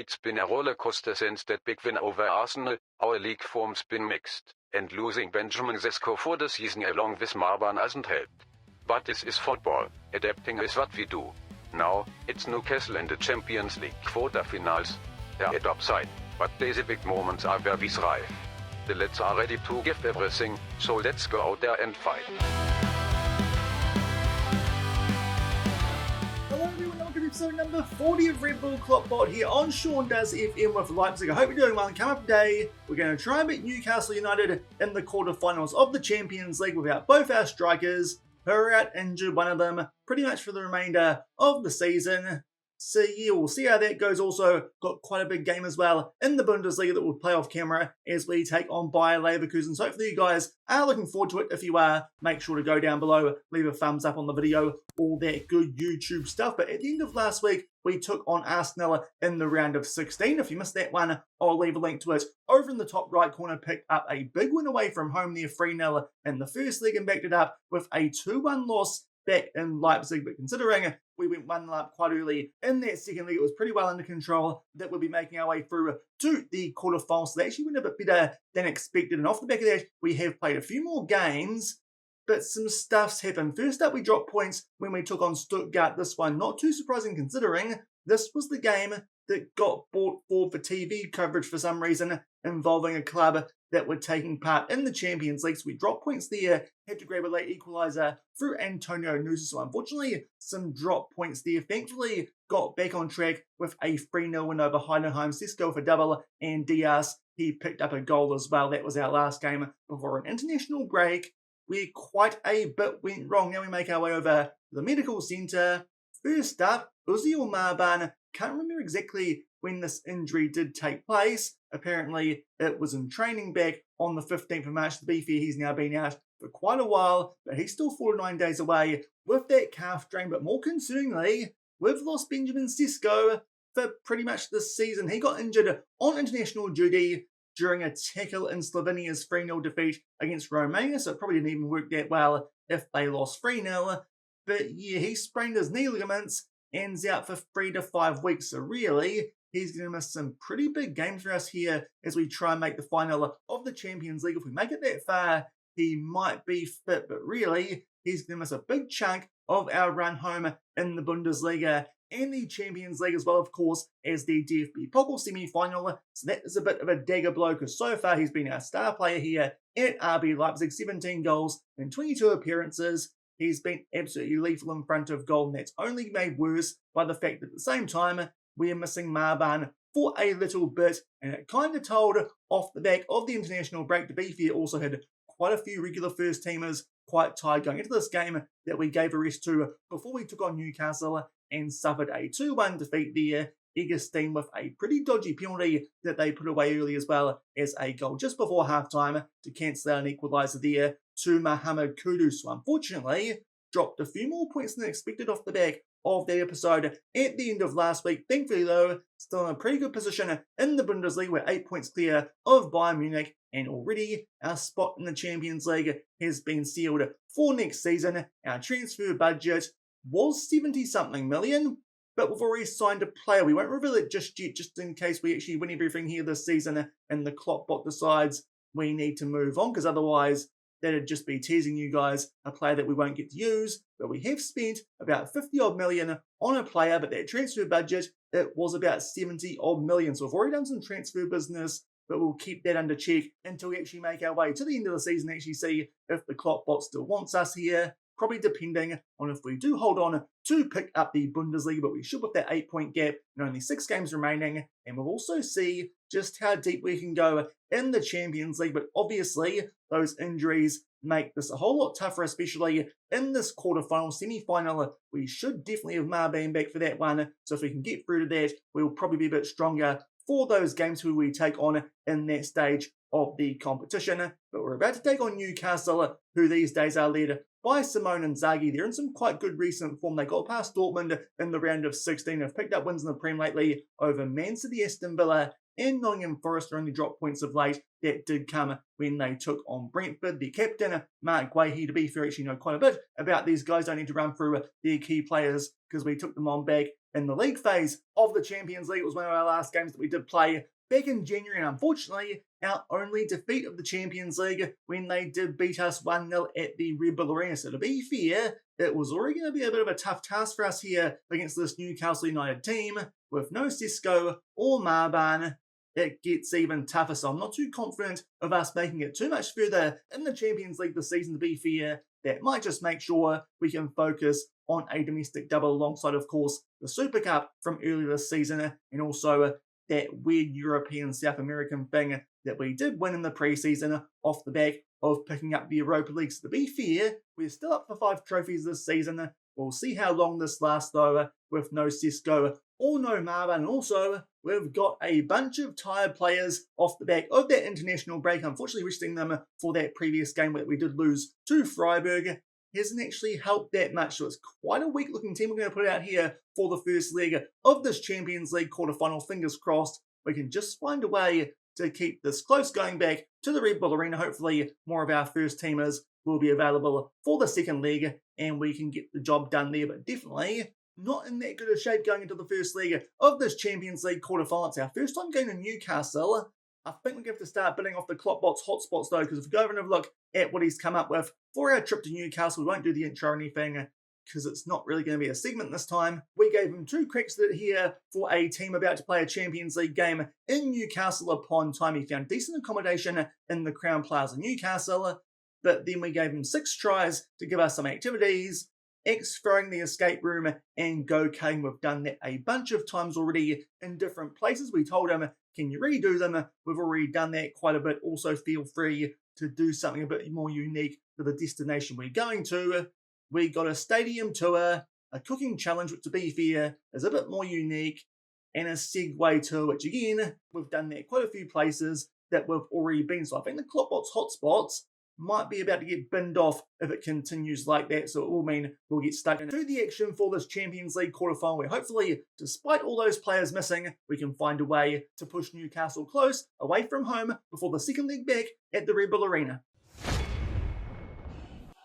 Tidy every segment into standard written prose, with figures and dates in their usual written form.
It's been a roller coaster since that big win over Arsenal. Our league form's been mixed, and losing Benjamin Sesko for the season along with Marban hasn't helped. But this is football. Adapting is what we do. Now, it's Newcastle in the Champions League quarterfinals. They're at upside, but these big moments are where we thrive. The lads are ready to give everything, so let's go out there and fight. Hello everyone, welcome to episode number 40 of Red Bull KloppBot here on Sean Does FM with Leipzig. I hope you're doing well, and coming up today, we're going to try and beat Newcastle United in the quarterfinals of the Champions League without both our strikers, who are out injured, one of them, pretty much for the remainder of the season. So yeah, we'll see how that goes. Also, got quite a big game as well in the Bundesliga that will play off camera as we take on Bayer Leverkusen. So hopefully you guys are looking forward to it. If you are, make sure to go down below, leave a thumbs up on the video, all that good YouTube stuff. But at the end of last week, we took on Arsenal in the round of 16. If you missed that one, I'll leave a link to it over in the top right corner. Picked up a big win away from home there, 3-0 in the first leg, and backed it up with a 2-1 loss back in Leipzig. But considering we went 1-0 up quite early in that second league, it was pretty well under control that we'll be making our way through to the quarterfinals. So they actually went a bit better than expected. And off the back of that, we have played a few more games, but some stuff's happened. First up, we dropped points when we took on Stuttgart. This one, not too surprising considering this was the game that got bought for TV coverage for some reason, involving a club that were taking part in the Champions League. So we dropped points there, had to grab a late equaliser through Antonio Nusa. So unfortunately, some drop points there. Thankfully, got back on track with a 3-0 win over Heidenheim. Sesko for double, and Diaz, he picked up a goal as well. That was our last game before an international break, where quite a bit went wrong. Now we make our way over to the medical centre. First up, UCL Marban. Can't remember exactly when this injury did take place. Apparently, it was in training back on the 15th of March. To be fair, he's now been out for quite a while, but he's still 49 days away with that calf strain. But more concerningly, we've lost Benjamin Sesko for pretty much this season. He got injured on international duty during a tackle in Slovenia's 3-0 defeat against Romania, so it probably didn't even work that well if they lost 3-0. But yeah, he sprained his knee ligaments, ends out for 3 to 5 weeks. So really, he's going to miss some pretty big games for us here as we try and make the final of the Champions League. If we make it that far, he might be fit, but really, he's going to miss a big chunk of our run home in the Bundesliga and the Champions League as well, of course, as the DFB Pokal semi-final. So that is a bit of a dagger blow, because so far he's been our star player here at RB Leipzig, 17 goals in 22 appearances. He's been absolutely lethal in front of goal, and that's only made worse by the fact that at the same time, we are missing Marban for a little bit, and it kind of told off the back of the international break. To be fair, also had quite a few regular first-teamers quite tired going into this game that we gave a rest to before we took on Newcastle and suffered a 2-1 defeat there. Egerstein with a pretty dodgy penalty that they put away early, as well as a goal just before halftime to cancel out an equaliser there to Mohamed Kudus. So unfortunately, dropped a few more points than expected off the back of that episode at the end of last week. Thankfully though, still in a pretty good position in the Bundesliga. We're 8 points clear of Bayern Munich, and already our spot in the Champions League has been sealed for next season. Our transfer budget was 70-something million, but we've already signed a player. We won't reveal it just yet, just in case we actually win everything here this season and the KloppBot decides we need to move on, because otherwise that'd just be teasing you guys a player that we won't get to use. But we have spent about 50-odd million on a player, but that transfer budget, it was about 70-odd million. So we've already done some transfer business, but we'll keep that under check until we actually make our way to the end of the season and actually see if the KloppBot still wants us here. Probably depending on if we do hold on to pick up the Bundesliga, but we should with that 8-point gap and only 6 games remaining. And we'll also see just how deep we can go in the Champions League. But obviously, those injuries make this a whole lot tougher, especially in this quarterfinal, semi-final. We should definitely have Marban back for that one. So if we can get through to that, we'll probably be a bit stronger for those games who we take on in that stage of the competition. But we're about to take on Newcastle, who these days are led by Simone Inzaghi. They're in some quite good recent form. They got past Dortmund in the round of 16. Have picked up wins in the Prem lately over Man City, Aston Villa, and Nottingham Forest. Only dropped points of late. That did come when they took on Brentford. The captain, Mark Guehi, to be fair, actually know quite a bit about these guys. Don't need to run through their key players because we took them on back in the league phase of the Champions League. It was one of our last games that we did play back in January, and unfortunately, our only defeat of the Champions League when they did beat us 1-0 at the Red Bull Arena. So to be fair, it was already going to be a bit of a tough task for us here against this Newcastle United team. With no Sesko or Marban, it gets even tougher. So I'm not too confident of us making it too much further in the Champions League this season. To be fair, that might just make sure we can focus on a domestic double alongside, of course, the Super Cup from earlier this season, and also that weird European South American thing that we did win in the preseason off the back of picking up the Europa League. So to be fair, we're still up for 5 trophies this season. We'll see how long this lasts though, with no Sesko or no Marban. And also, we've got a bunch of tired players off the back of that international break. Unfortunately, resting them for that previous game that we did lose to Freiburg hasn't actually helped that much. So it's quite a weak looking team we're going to put out here for the first leg of this Champions League quarterfinal. Fingers crossed we can just find a way to keep this close going back to the Red Bull Arena. Hopefully more of our first teamers will be available for the second leg and we can get the job done there. But definitely not in that good a shape going into the first leg of this Champions League quarterfinal. It's our first time going to Newcastle. I think we're going to have to start bidding off the KloppBot's hotspots though, because if we go over and have a look at what he's come up with for our trip to Newcastle, we won't do the intro or anything because it's not really going to be a segment this time. We gave him 2 cracks at it here for a team about to play a Champions League game in Newcastle upon time. He found decent accommodation in the Crown Plaza Newcastle, but then we gave him 6 tries to give us some activities, exploring the escape room and go-karting. We've done that a bunch of times already in different places. We told him, can you redo them? We've already done that quite a bit. Also feel free to do something a bit more unique for the destination we're going to. We got a stadium tour, a cooking challenge, which to be fair is a bit more unique, and a Segway tour, which again, we've done that quite a few places that we've already been. So I think the KloppBot's hotspots might be about to get binned off if it continues like that. So it will mean we'll get stuck into the action for this Champions League quarterfinal, where hopefully, despite all those players missing, we can find a way to push Newcastle close away from home before the second leg back at the Red Bull Arena.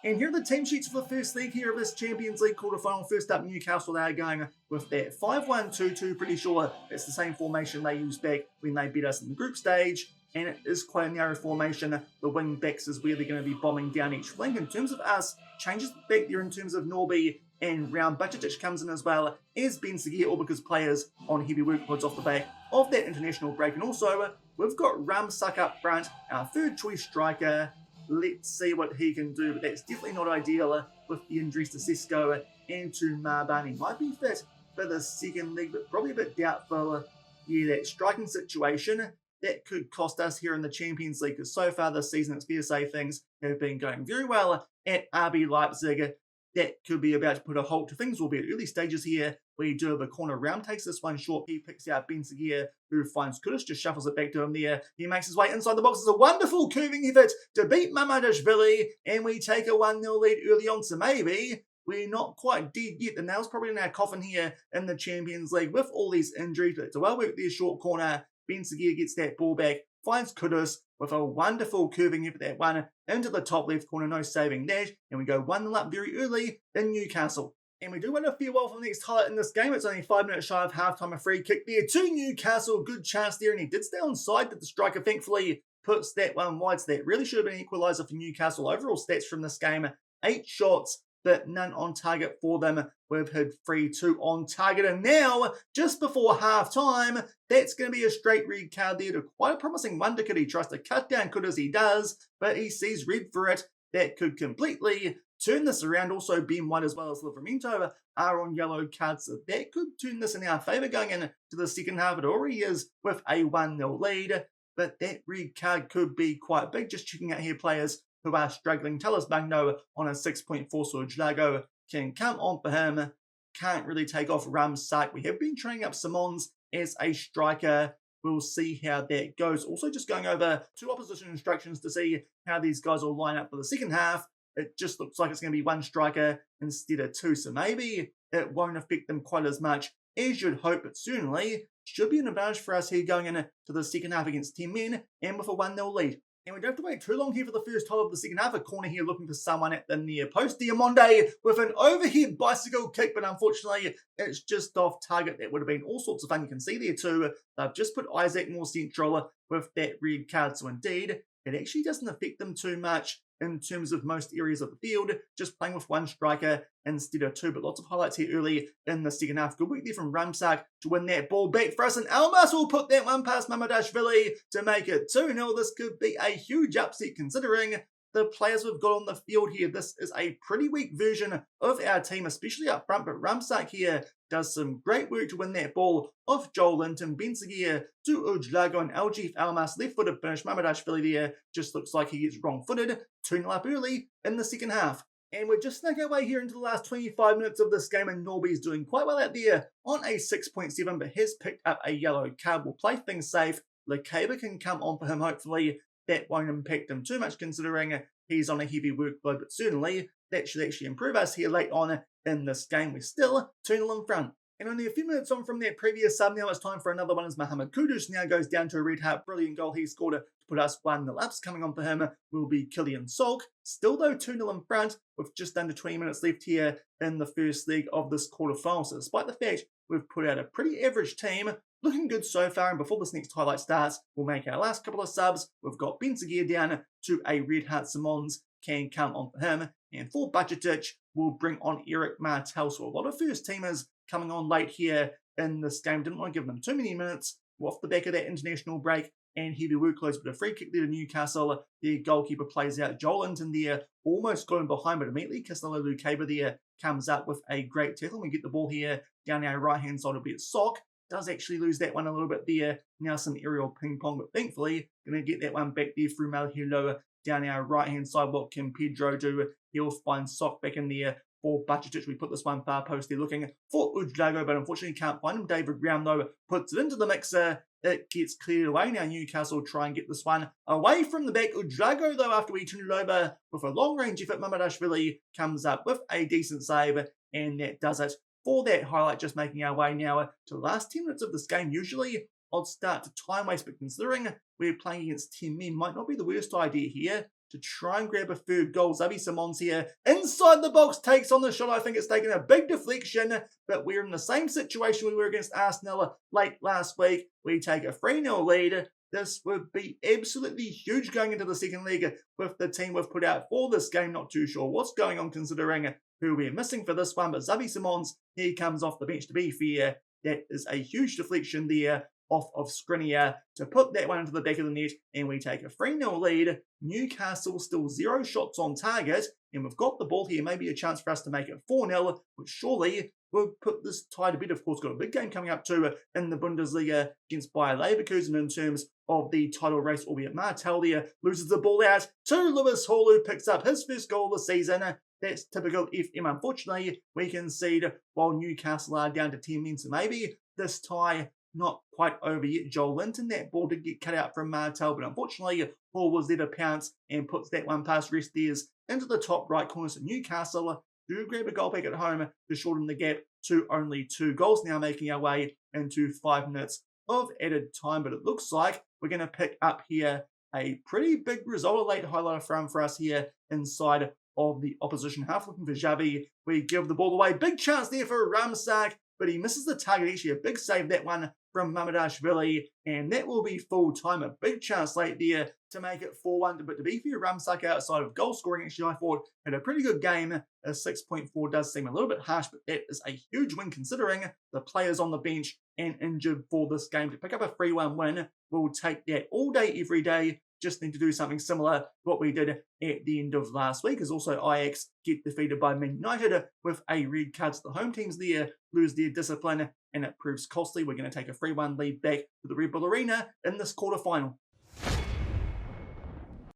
And here are the team sheets for the first leg here of this Champions League quarterfinal. First up, Newcastle, they are going with that 5-1-2-2. Pretty sure it's the same formation they used back when they beat us in the group stage. And it is quite a narrow formation. The wing backs is where they're going to be bombing down each flank. In terms of us, changes back there in terms of Norby and Round Bajcetic comes in as well as Ben Seguir, all because players on heavy workloads off the back of that international break. And also, we've got Ramsuck up front, our third choice striker. Let's see what he can do, but that's definitely not ideal with the injuries to Sesko and to Marban. He might be fit for the second leg, but probably a bit doubtful. Yeah, that striking situation, that could cost us here in the Champions League, because so far this season, it's fair to say things have been going very well at RB Leipzig. That could be about to put a halt to things. We'll be at early stages here. We do have a corner. Round takes this one short. He picks out Ben Seguir, who finds Kudus, just shuffles it back to him there. He makes his way inside the box. It's a wonderful curving effort to beat Mamadashvili, and we take a 1-0 lead early on. So maybe we're not quite dead yet. The nail's probably in our coffin here in the Champions League with all these injuries. But it's a well-worked there short corner. Ben Seguir gets that ball back, finds Kudus with a wonderful curving effort, that one into the top left corner, no saving that, and we go 1-0 up very early in Newcastle. And we do want to farewell for the next highlight in this game. It's only 5 minutes shy of halftime. A free kick there to Newcastle. Good chance there, and he did stay onside, but the striker thankfully puts that one wide. So that really should have been an equaliser for Newcastle. Overall stats from this game, 8 shots, but none on target for them. We've had 3-2 on target. And now, just before half-time, that's going to be a straight red card there to quite a promising wonder kid. He tries to cut down Kudus, he does, but he sees red for it. That could completely turn this around. Also, Ben White as well as Livramento are on yellow cards, so that could turn this in our favour going into the second half. It already is with a 1-0 lead, but that red card could be quite big. Just checking out here players who are struggling. Talis Magno on a 6.4, so Jlago can come on for him. Can't really take off Ramsuck. We have been training up Simons as a striker. We'll see how that goes. Also just going over 2 opposition instructions to see how these guys will line up for the second half. It just looks like it's going to be 1 striker instead of 2, so maybe it won't affect them quite as much as you'd hope, but certainly should be an advantage for us here going into the second half against 10 men and with a 1-0 lead. And we don't have to wait too long here for the first time of the second half. A corner here looking for someone at the near post. Diamonde with an overhead bicycle kick, but unfortunately it's just off target. That would have been all sorts of fun. You can see there too, they've just put Isaac more central with that red card. So indeed, it actually doesn't affect them too much in terms of most areas of the field, just playing with one striker instead of two. But lots of highlights here early in the second half. Good work there from Ramsak to win that ball back for us, and Almas will put that one past Mamadashvili to make it 2-0. This could be a huge upset considering the players we've got on the field here. This is a pretty weak version of our team, especially up front, but Ramsak here does some great work to win that ball off Joel Linton. Bensagir to Ujlago, and Aljif Almas left-footed finish. Mamadashvili there just looks like he gets wrong-footed. 2-0 up early in the second half. And we're just snuck our way here into the last 25 minutes of this game, and Norby's doing quite well out there on a 6.7, but has picked up a yellow card. We'll play things safe. Lekeba can come on for him, hopefully. That won't impact him too much considering he's on a heavy workload, but certainly that should actually improve us here late on in this game. We're still 2-0 in front. And only a few minutes on from that previous sub, now it's time for another one as Mohamed Kudus now goes down to a red heart. Brilliant goal he scored to put us 1-0 up. Coming on for him will be Killian Salk. Still though 2-0 in front with just under 20 minutes left here in the first leg of this quarterfinal. So despite the fact we've put out a pretty average team, looking good so far, and before this next highlight starts, we'll make our last couple of subs. We've got Bensagir down to a red heart. Simons can come on for him, and for Budgetich, we'll bring on Eric Martel. So a lot of first teamers coming on late here in this game. Didn't want to give them too many minutes off the back of that international break and heavy workloads, but a free kick there to Newcastle. The goalkeeper plays out. Joel Linton there almost got him behind, but immediately Castillo Lukeba there comes up with a great tackle. We get the ball here down our right-hand side. It'll be a Sock. Does actually lose that one a little bit there. Now some aerial ping-pong, but thankfully going to get that one back there through Malhilo down our right-hand side. What can Pedro do? He'll find Sock back in there for Budgetich. We put this one far post there looking for Ujlago, but unfortunately can't find him. David Brown, though, puts it into the mixer. It gets cleared away. Now Newcastle try and get this one away from the back. Ujlago, though, after we turn it over with a long-range effort, Mamadashvili comes up with a decent save, and that does it for that highlight. Just making our way now to the last 10 minutes of this game. Usually odd start to time waste, but considering we're playing against 10 men, might not be the worst idea here to try and grab a third goal. Xavi Simons here inside the box takes on the shot. I think it's taken a big deflection, but we're in the same situation we were against Arsenal late last week. We take a 3-0 lead. This would be absolutely huge going into the second leg with the team we've put out for this game. Not too sure what's going on considering who we're missing for this one, but Xavi Simons, he comes off the bench. To be fair, that is a huge deflection there off of Skriniar to put that one into the back of the net, and we take a 3-0 lead. Newcastle still 0 shots on target, and we've got the ball here. Maybe a chance for us to make it 4-0, which surely will put this tie to bed. Of course, got a big game coming up too in the Bundesliga against Bayer Leverkusen in terms of the title race, albeit Martel there loses the ball out to Lewis Hall, who picks up his first goal of the season. That's typical FM. Unfortunately, we concede while Newcastle are down to 10 men, so maybe this tie not quite over yet. Joel Linton, that ball did get cut out from Martel, but unfortunately Hall was there to pounce and puts that one past Restiers into the top right corner. So Newcastle do grab a goal back at home to shorten the gap to only 2 goals, now making our way into 5 minutes of added time. But it looks like we're going to pick up here a pretty big result. A late highlighter for us here inside of the opposition half. Looking for Xavi. We give the ball away. Big chance there for Ramsak, but he misses the target. Actually, a big save, that one from Mamadashvili, and that will be full time. A big chance late there to make it 4-1. But to be fair, Ramsak outside of goal scoring, actually, I thought had a pretty good game. A 6.4 does seem a little bit harsh, but that is a huge win considering the players on the bench and injured for this game. To pick up a 3-1 win, we'll take that all day, every day. Just need to do something similar to what we did at the end of last week, as also Ajax get defeated by Man United with a red card. So the home teams there lose their discipline, and it proves costly. We're going to take a 3-1 lead back to the Red Bull Arena in this quarterfinal.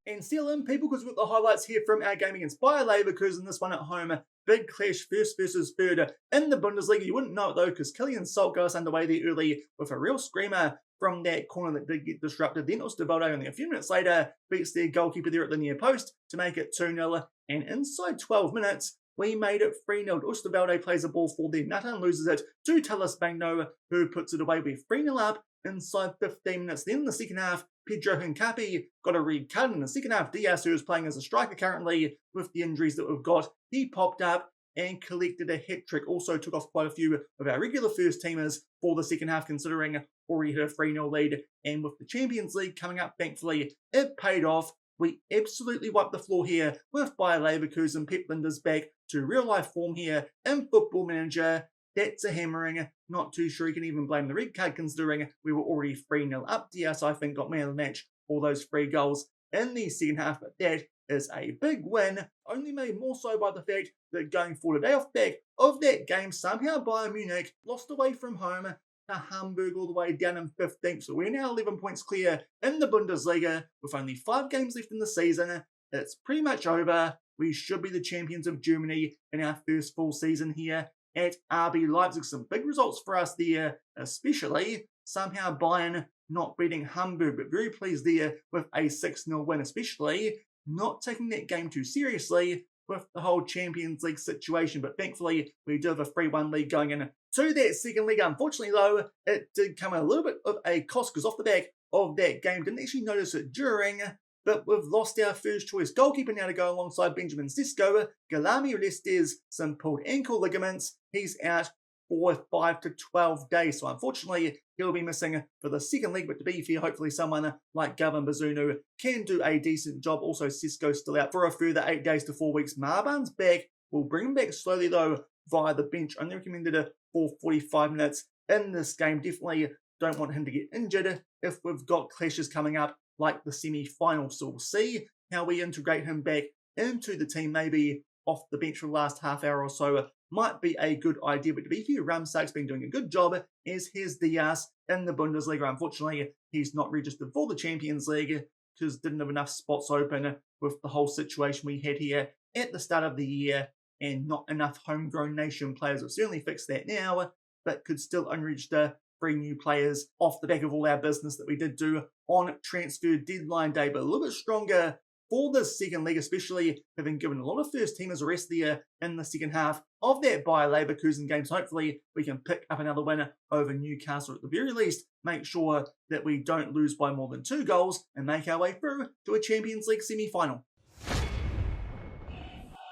And still in people, because we've got the highlights here from our game against Bayer Leverkusen. This one at home, big clash, first versus third in the Bundesliga. You wouldn't know it though, because Killian Salk got us underway there early with a real screamer from that corner that did get disrupted. Then Osterwalde only a few minutes later beats their goalkeeper there at the near post to make it 2-0. And inside 12 minutes, we made it 3-0. Osterwalde plays the ball for their nutter and loses it to Talas Bagno, who puts it away. We're 3-0 up inside 15 minutes. Then in the second half, Pedro Hincapi got a red card in the second half. Diaz, who is playing as a striker currently with the injuries that we've got, he popped up and collected a hat-trick. Also took off quite a few of our regular first teamers for the second half, considering already hit a 3-0 lead. And with the Champions League coming up, thankfully, it paid off. We absolutely wiped the floor here with Bayer Leverkusen. Pep Lijnders back to real-life form here in Football Manager. That's a hammering. Not too sure you can even blame the red card, considering we were already 3-0 up. Diaz, I think, got man of the match for those 3 goals in the second half, but that is a big win, only made more so by the fact that going forward today off back of that game, somehow Bayern Munich lost away from home to Hamburg all the way down in 15th. So we're now 11 points clear in the Bundesliga with only 5 games left in the season. It's pretty much over. We should be the champions of Germany in our first full season here at RB Leipzig. Some big results for us there, especially somehow Bayern not beating Hamburg, but very pleased there with a 6-0 win, especially not taking that game too seriously with the whole Champions League situation. But thankfully, we do have a 3-1 lead going in to that second league. Unfortunately, though, it did come at a little bit of a cost, because off the back of that game, didn't actually notice it during, but we've lost our first choice goalkeeper now to go alongside Benjamin Sesko. Guilherme Restes, some pulled ankle ligaments. He's out for 5 to 12 days. So unfortunately, he'll be missing for the second leg. But to be fair, hopefully someone like Gavin Bazunu can do a decent job. Also, Sesko's still out for a further 8 days to 4 weeks. Marban's back. We'll bring him back slowly, though, via the bench. Only recommended for 45 minutes in this game. Definitely don't want him to get injured if we've got clashes coming up like the semi-final. So we'll see how we integrate him back into the team, maybe off the bench for the last half hour or so. Might be a good idea, but to be fair, Ramsak's been doing a good job, as has Diaz in the Bundesliga. Unfortunately, he's not registered for the Champions League because didn't have enough spots open with the whole situation we had here at the start of the year, and not enough homegrown nation players. We've certainly fixed that now, but could still unregister 3 new players off the back of all our business that we did do on transfer deadline day. But a little bit stronger for the second leg, especially having given a lot of first teamers a rest there in the second half of that Bayer Leverkusen game. So hopefully we can pick up another winner over Newcastle at the very least. Make sure that we don't lose by more than 2 goals and make our way through to a Champions League semi-final.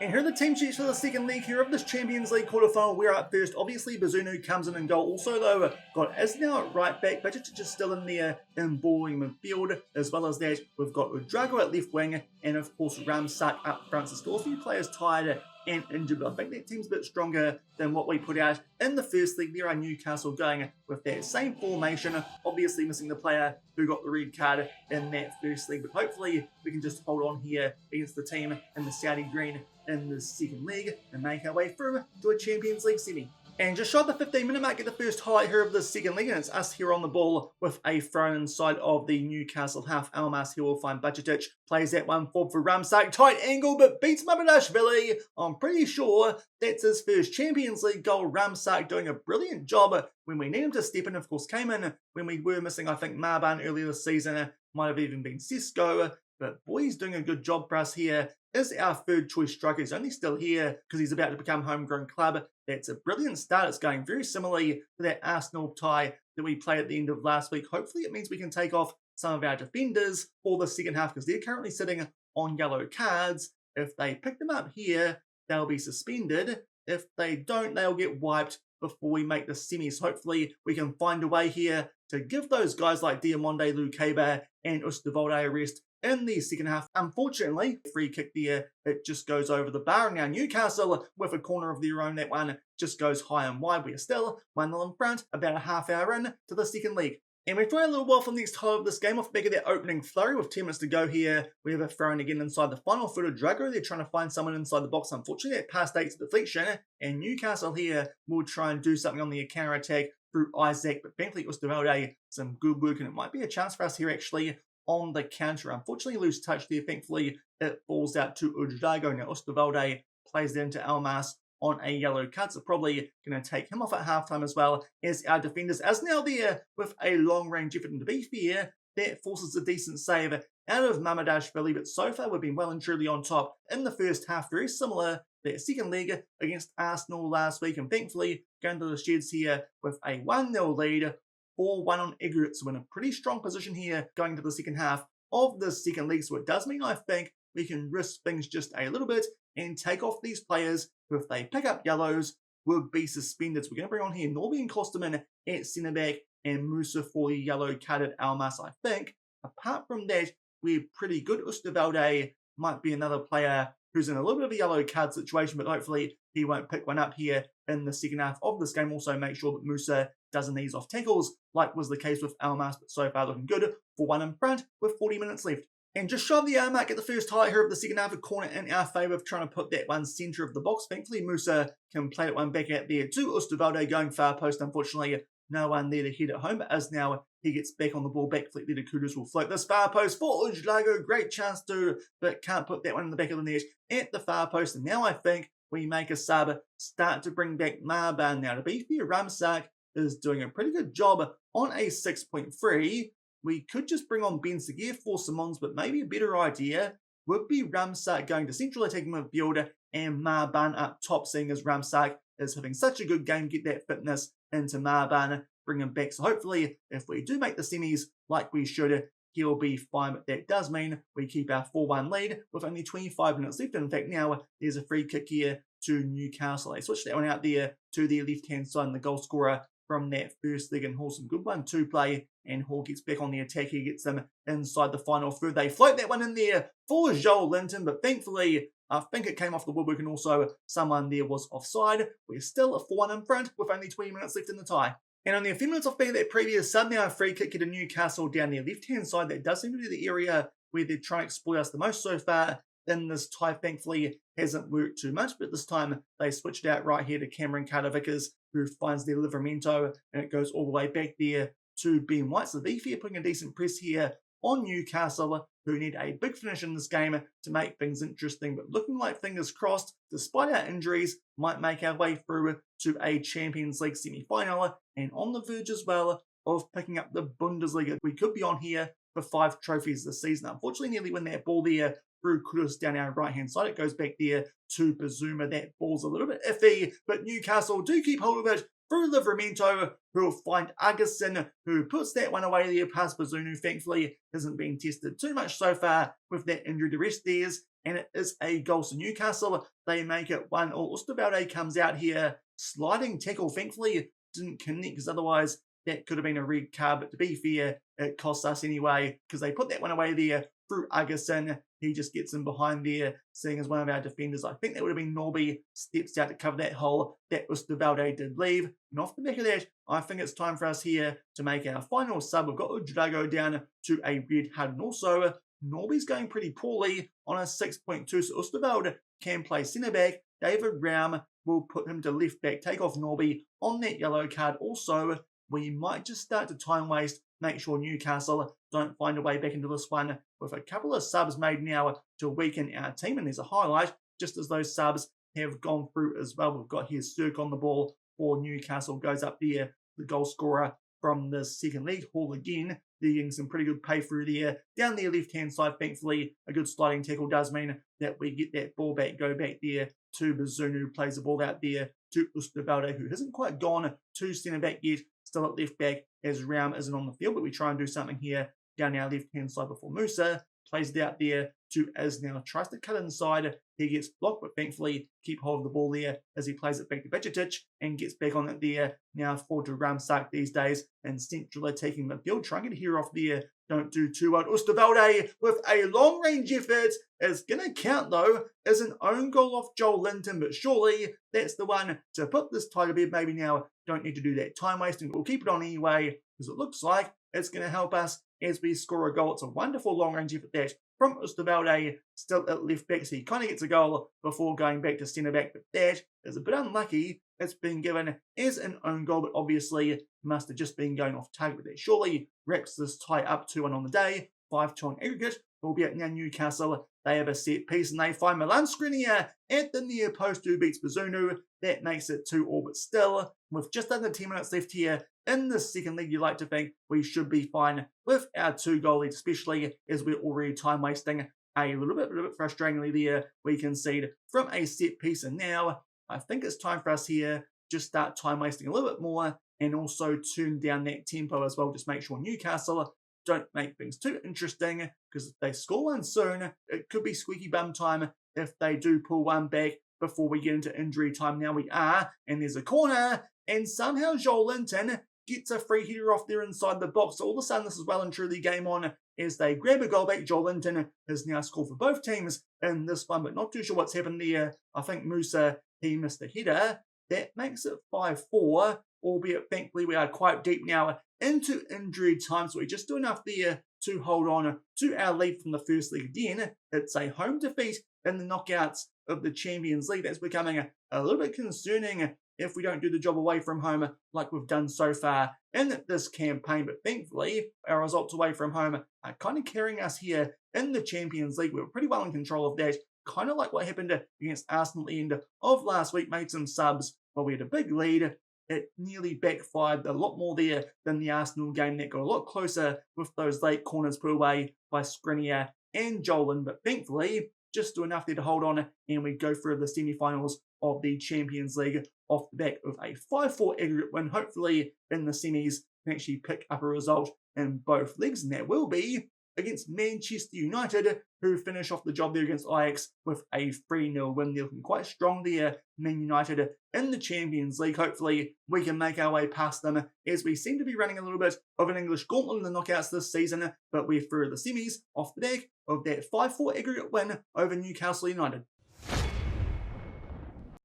And here are the team sheets for the second leg here of this Champions League quarterfinal. We're up first. Obviously, Bazunu comes in goal. Also, though, got Isnau at right back. Bajic is still in there in balling midfield. As well as that, we've got Udrago at left wing. And, of course, Ramsak up front. So still a few players tired and injured. But I think that team's a bit stronger than what we put out in the first league. There are Newcastle going with that same formation. Obviously, missing the player who got the red card in that first league. But hopefully, we can just hold on here against the team in the Saudi green in the second leg and make our way through to a Champions League semi. And just shot the 15-minute mark, get the first highlight here of the second leg, and it's us here on the ball with a throw inside of the Newcastle half. Almas here will find Bajic, plays that one forward for Ramsak, tight angle, but beats Mamardashvili. I'm pretty sure that's his first Champions League goal. Ramsak doing a brilliant job when we need him to step in. Of course, came in when we were missing, I think, Marban earlier this season. Might have even been Sesko, but boy, he's doing a good job for us here. Is our third choice striker. He's only still here because he's about to become homegrown club. That's a brilliant start. It's going very similarly to that Arsenal tie that we played at the end of last week. Hopefully it means we can take off some of our defenders for the second half, because they're currently sitting on yellow cards. If they pick them up here, they'll be suspended. If they don't, they'll get wiped before we make the semis. Hopefully we can find a way here to give those guys like Diamonde, Lukeba and Oosterwolde a rest in the second half. Unfortunately, free kick there, it just goes over the bar. Now Newcastle with a corner of their own, that one just goes high and wide. We are still 1-0 in front, about a half hour in to the second leg. And we're throwing a little while from the next highlight of this game. Off the back of that opening flurry with 10 minutes to go here, we have a throw in again inside the final foot of Drago. They're trying to find someone inside the box. Unfortunately, that pass takes deflection, and Newcastle here will try and do something on the counter attack through Isaac, but thankfully Oosterwolde some good work, and it might be a chance for us here actually on the counter. Unfortunately, loose touch there. Thankfully, it falls out to Udrago. Now, Oosterwolde plays it into Almas on a yellow card, so probably going to take him off at halftime as well as our defenders. As now there with a long-range effort, and to be fair, that forces a decent save out of Mamardashvili, but so far we've been well and truly on top in the first half. Very similar to their second leg against Arsenal last week, and thankfully going to the sheds here with a 1-0 lead 4-1 on aggregate, so we're in a pretty strong position here going into the second half of the second league. So it does mean I think we can risk things just a little bit and take off these players who, if they pick up yellows, will be suspended. So we're going to bring on here Norby and Klosterman at centre back and Musa for the yellow carded Almas, I think. Apart from that, we're pretty good. Oosterwelde might be another player who's in a little bit of a yellow card situation, but hopefully he won't pick one up here in the second half of this game. Also make sure that Musa doesn't ease off tackles, like was the case with Almas, but so far looking good for 1 in front with 40 minutes left. And just shy of the hour mark at the first highlight here of the second half, a corner in our favour of trying to put that one centre of the box. Thankfully, Musa can play that one back out there to Oosterwelde going far post. Unfortunately, no one there to hit it home, but as now he gets back on the ball, back flick there to Kudus will float this far post for Ujlago. Great chance to, but can't put that one in the back of the net at the far post. And now I think we make a sub, start to bring back Marban. Now, to be fair, Ramsak is doing a pretty good job on a 6.3. We could just bring on Ben Seguir for Simons, but maybe a better idea would be Ramsak going to central attacking midfield and Marban up top, seeing as Ramsak is having such a good game. Get that fitness into Marban, bring him back. So hopefully, if we do make the semis like we should, he'll be fine. But that does mean we keep our 4-1 lead with only 25 minutes left. In fact, now there's a free kick here to Newcastle. They switch that one out there to the left-hand side, and the goal scorer from that first leg, and Hall some good 1-2 play, and Hall gets back on the attack. He gets them inside the final third. They float that one in there for Joel Linton, but thankfully I think it came off the woodwork, and also someone there was offside. We're still at 4-1 in front with only 20 minutes left in the tie. And only a few minutes off being that previous sub, now a free kick to Newcastle down the left-hand side. That does seem to be the area where they're trying to exploit us the most so far in this tie. Thankfully, hasn't worked too much, but this time they switched out right here to Cameron Carter-Vickers, who finds their Livramento, and it goes all the way back there to Ben White. So the putting a decent press here on Newcastle, who need a big finish in this game to make things interesting. But looking like, fingers crossed, despite our injuries, might make our way through to a Champions League semi-final, and on the verge as well of picking up the Bundesliga. We could be on here for 5 trophies this season. Unfortunately, nearly win that ball there through Kudus down our right-hand side. It goes back there to Bazuma. That ball's a little bit iffy, but Newcastle do keep hold of it through Livramento, who will find Agerson, who puts that one away there past Bazunu. Thankfully, hasn't been tested too much so far with that injury to rest theirs, and it is a goal. So Newcastle, they make it 1-0. Oosterwelde comes out here, sliding tackle. Thankfully, didn't connect, because otherwise that could have been a red card, but to be fair, it cost us anyway, because they put that one away there through Agerson. He just gets in behind there, seeing as one of our defenders. I think that would have been Norby, steps out to cover that hole. That Oosterwelde did leave. And off the back of that, I think it's time for us here to make our final sub. We've got Udrago down to a red HUD. And also, Norby's going pretty poorly on a 6.2. So Oosterwelde can play centre-back. David Raum will put him to left-back. Take off Norby on that yellow card. Also, we might just start to time waste. Make sure Newcastle don't find a way back into this one, with a couple of subs made now to weaken our team. And there's a highlight, just as those subs have gone through as well. We've got here Cirque on the ball for Newcastle, goes up there, the goal scorer from the second league. Hall again, they're getting some pretty good pay through there. Down the left-hand side, thankfully, a good sliding tackle does mean that we get that ball back, go back there to Bazunu, plays the ball out there to Oosterwelde, who hasn't quite gone to centre-back yet, still at left-back, as Raum isn't on the field, but we try and do something here down our left-hand side before Musa plays it out there to Isnau. Tries to cut inside. He gets blocked, but thankfully keep hold of the ball there as he plays it back to Bicic and gets back on it there now for Ramsak these days, and central attacking midfield. Trying to get here off there. Don't do too well. Oosterwelde with a long-range effort is going to count, though, as an own goal off Joel Linton, but surely that's the one to put this tie to bed. Maybe now don't need to do that time wasting. We'll keep it on anyway, because it looks like it's going to help us as we score a goal. It's a wonderful long-range effort that from Oosterwelde, still at left-back, so he kind of gets a goal before going back to centre-back, but that is a bit unlucky. It's been given as an own goal, but obviously must have just been going off target. But that surely wraps this tie up 2-1 on the day, 5-2 on aggregate. Albeit now Newcastle, they have a set piece and they find Milan Skriniar at the near post, who beats Bazunu. That makes it 2-2, but still, with just under 10 minutes left here in the second league, you like to think we should be fine with our 2-goal lead, especially as we're already time wasting a little bit frustratingly there. We concede from a set piece, and now I think it's time for us here just start time wasting a little bit more and also turn down that tempo as well. Just make sure Newcastle don't make things too interesting, because if they score one soon, it could be squeaky bum time if they do pull one back before we get into injury time. Now we are, and there's a corner, and somehow Joelinton gets a free header off there inside the box. So all of a sudden, this is well and truly game on as they grab a goal back. Joelinton has now scored for both teams in this one, but not too sure what's happened there. I think Musa, he missed the header. That makes it 5-4, albeit thankfully we are quite deep now into injury time, so we just do enough there to hold on to our lead from the first league. Again, it's a home defeat in the knockouts of the Champions League. That's becoming a little bit concerning if we don't do the job away from home like we've done so far in this campaign. But thankfully, our results away from home are kind of carrying us here in the Champions League. We're pretty well in control of that, kind of like what happened against Arsenal at the end of last week. Made some subs while we had a big lead. It nearly backfired a lot more there than the Arsenal game. That got a lot closer with those late corners put away by Skriniar and Jolan. But thankfully, just do enough there to hold on, and we go through the semi-finals of the Champions League off the back of a 5-4 aggregate win. Hopefully, in the semis, can actually pick up a result in both legs, and that will be against Manchester United, who finish off the job there against Ajax with a 3-0 win. They're looking quite strong there, Man United, in the Champions League. Hopefully, we can make our way past them, as we seem to be running a little bit of an English gauntlet in the knockouts this season, but we're through the semis off the back of that 5-4 aggregate win over Newcastle United.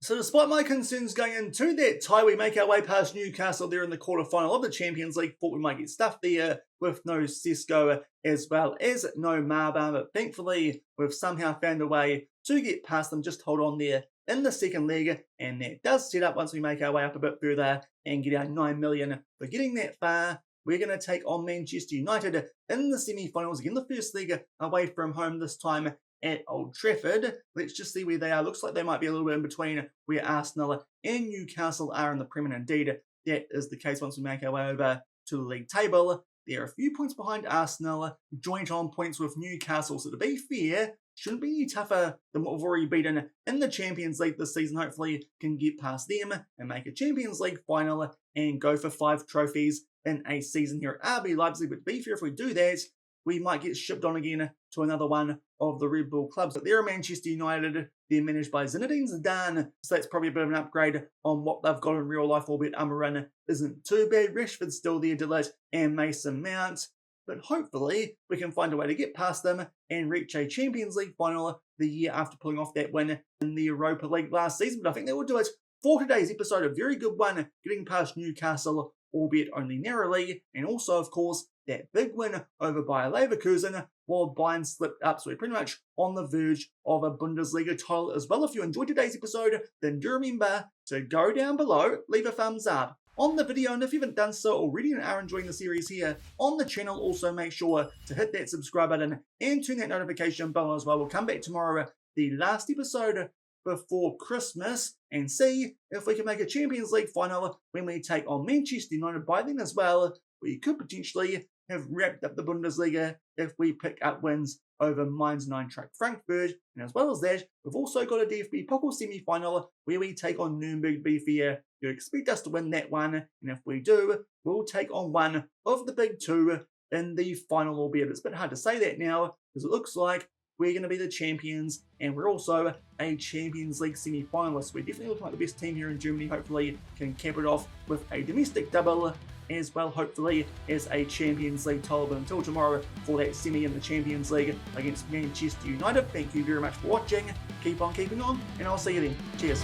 So despite my concerns going into that tie, we make our way past Newcastle there in the quarterfinal of the Champions League. Thought we might get stuffed there with no Sesko as well as no Marban, but thankfully we've somehow found a way to get past them. Just hold on there in the second leg, and that does set up once we make our way up a bit further and get our 9 million for getting that far. We're going to take on Manchester United in the semi-finals. Again, the first leg away from home, this time at Old Trafford. Let's just see where they are. Looks like they might be a little bit in between where Arsenal and Newcastle are in the Premier. Indeed, that is the case once we make our way over to the league table. They're a few points behind Arsenal, joint on points with Newcastle. So to be fair, shouldn't be any tougher than what we've already beaten in the Champions League this season. Hopefully can get past them and make a Champions League final and go for 5 trophies in a season here at RB Leipzig. But to be fair, if we do that, we might get shipped on again to another one of the Red Bull clubs. But they're Manchester United. They're managed by Zinedine Zidane, so that's probably a bit of an upgrade on what they've got in real life, albeit Amarin isn't too bad. Rashford's still there, Delight and Mason Mount. But hopefully we can find a way to get past them and reach a Champions League final the year after pulling off that win in the Europa League last season. But I think that will do it for today's episode. A very good one, getting past Newcastle, albeit only narrowly, and also, of course, that big win over Bayer Leverkusen while Bayern slipped up. So we're pretty much on the verge of a Bundesliga title as well. If you enjoyed today's episode, then do remember to go down below, leave a thumbs up on the video, and if you haven't done so already and are enjoying the series here on the channel, also make sure to hit that subscribe button and turn that notification bell as well. We'll come back tomorrow, the last episode before Christmas, and see if we can make a Champions League final when we take on Manchester United. By then as well, we could potentially have wrapped up the Bundesliga if we pick up wins over Mainz 9 Track Frankfurt. And as well as that, we've also got a DFB Pokal semi-final where we take on Nuremberg. Be fair, you expect us to win that one, and if we do, we'll take on one of the big two in the final, albeit it's a bit hard to say that now because it looks like we're going to be the champions, and we're also a Champions League semi-finalist. We're definitely looking like the best team here in Germany. Hopefully can cap it off with a domestic double as well, hopefully as a Champions League title. But until tomorrow for that semi in the Champions League against Manchester United, thank you very much for watching. Keep on keeping on, and I'll see you then. Cheers.